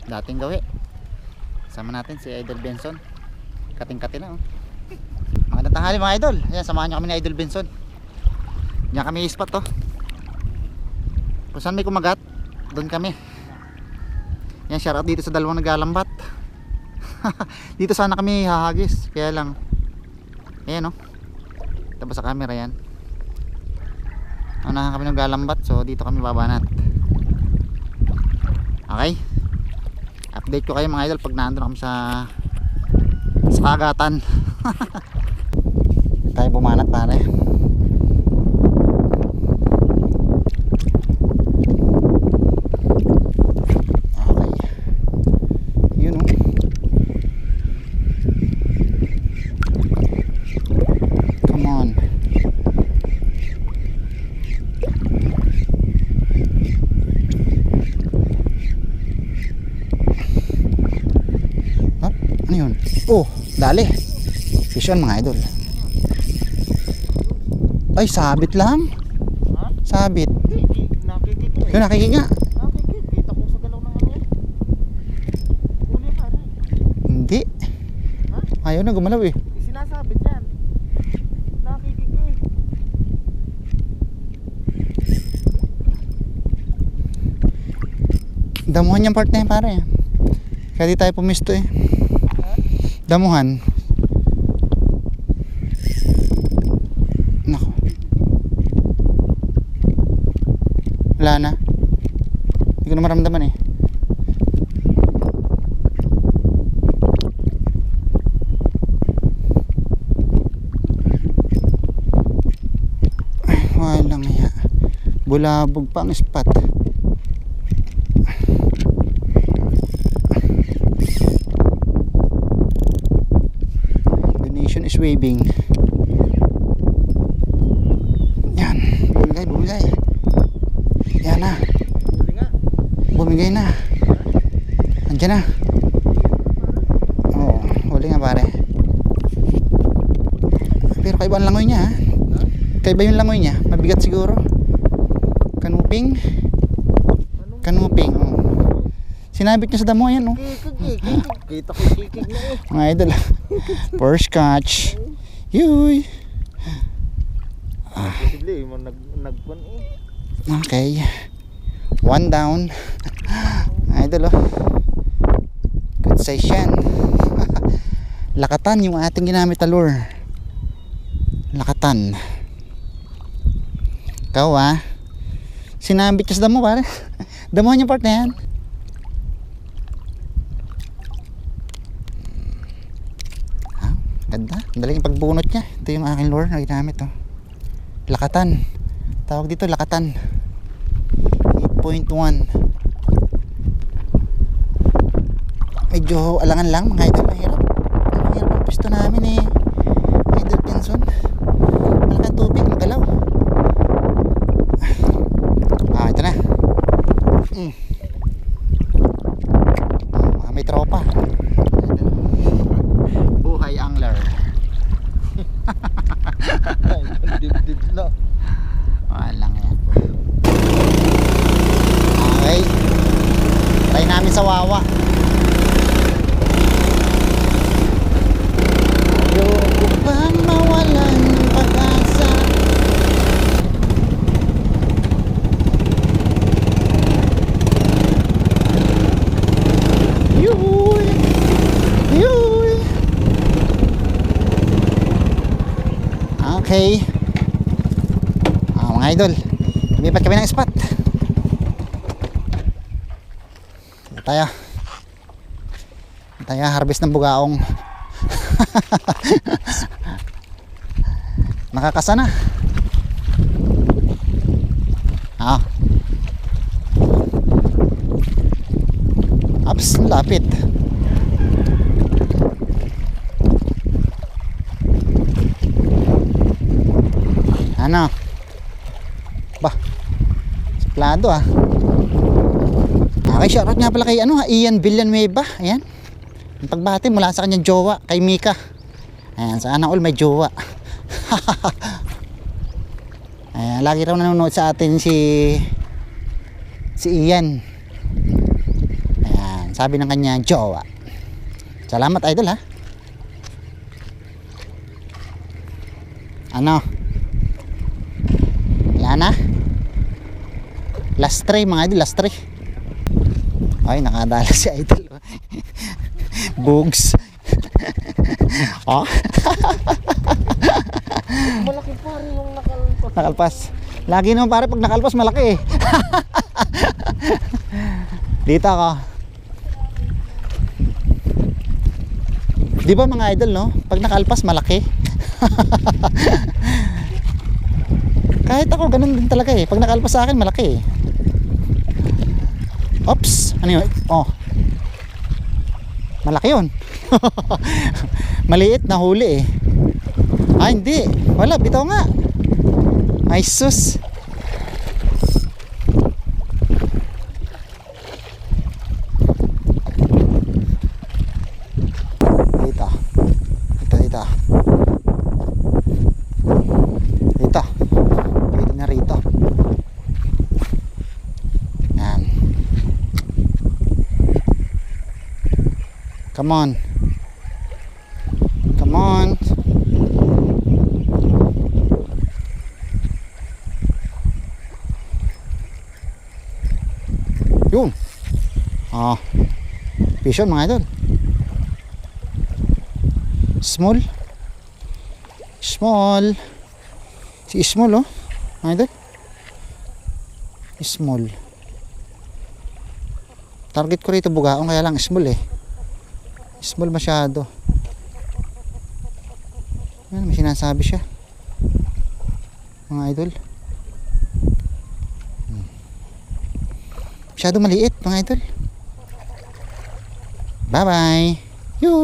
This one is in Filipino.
dating gawi. Sama natin si Idol Benson. Kating-kati na oh. Magandang tanghali mga idol. Ayan, samahan nyo kami ni Idol Benson. Diyan kami spot to. Kung saan may kumagat, doon kami. Yan, shoutout dito sa dalawang naglalambat. Dito sana kami hahagis, kaya lang ayan oh, tapos sa camera yan. Unahan kami naglalambat, so dito kami babanat. Okay, update ko kayo mga idol pag nandun kami sa kagatan. Tayo bumanat pare. Oh, dali. Fish on mga idol. Ay, sabit lang. Ha? Sabit. Nakikik eh. Yung nakikik nga. Nakikik. Kita ko sa galaw ng ano yan. Huli ka rin. Hindi. Ha? Ayaw na gumalaw eh. Sinasabit yan. Nakikik eh. Damuhan yung part na yan pare. Kaya di tayo pumisto eh. Damuhan. Nako. Wala na. Hindi ko na maramdaman eh. Ay, walang hiya. Bulabog pa ang spot. Is waving. Yan, bumigay. Yan na. Bumigay na. Andiyan na. Oo, huli nga pare. Pero kaiba ang langoy niya ha. Kaiba yung langoy niya. Mabigat siguro. Kanuping. Oh. Sinabit niya sa damo yan oh. Kita ko kikig na eh. Mga idol. First catch. Yuy. Posible nagpon eh. Okay. One down. Mga idol oh. Good size yan. Lakatan yung ating ginamit na lure. Lakatan. Ikaw ah. Sinabit ka sa damo pare. Damuhan yung part na yan. Ganda, daling pagbunot niya. Ito yung aking lure na ginamit oh. Lakatan. Tawag dito lakatan. 8.1. Medyo alangan lang mga idol. Mahirap ang pisto namin eh. Idol Benson. Malaking tubig, magalaw. Ah, ito na. May tropa. Buhay angler. Dib-dib na. Walang yan. Okay. Try namin sa wawa. Ayoko bang mawalan ng pag-asa. Yuhuy! Yuhuy! Okay. Mga idol, lumipat kami ng spot. Tayo harvest ng bugaong. Nakakasa na. Ups, lapit. Ano? Bah, suplado ah. Okay, shoutout nga pala kay Ian Villanueva. Ayan. Ang pagbati mula sa kanyang jowa, kay Mika. Ayan, sana all may jowa. Ayan, lagi raw nanonood sa atin si Ian. Ayan. Sabi ng kanya jowa. Salamat idol ha. Ano? Wala na? Last try mga idol, last try. Ay, nakadala si idol. Bugs. Oh. Malaki pare yung nakalpas. Nakalpas. Lagi naman pare pag nakalpas malaki eh. Dito ako. Di ba mga idol no? Pag nakalpas malaki. Kahit ako ganun din talaga eh. Pag nakalpas sa akin malaki eh. Oops. Ano yun? Oh. Malaki yun. Maliit na huli eh. Ah hindi. Wala. Bitaw nga. Ay sus. Dito. Dito. Dito. Dito. Dito na rito. Yan. Come on. Come on. Yun. Ah. Vision mga idol. Small. Small. Si small oh. Mga idol. Small. Target ko rito bugaong kaya lang small eh. Small masyado. Ano, may sinasabi siya. Mga idol. Masyado maliit mga idol. Bye bye. Yun.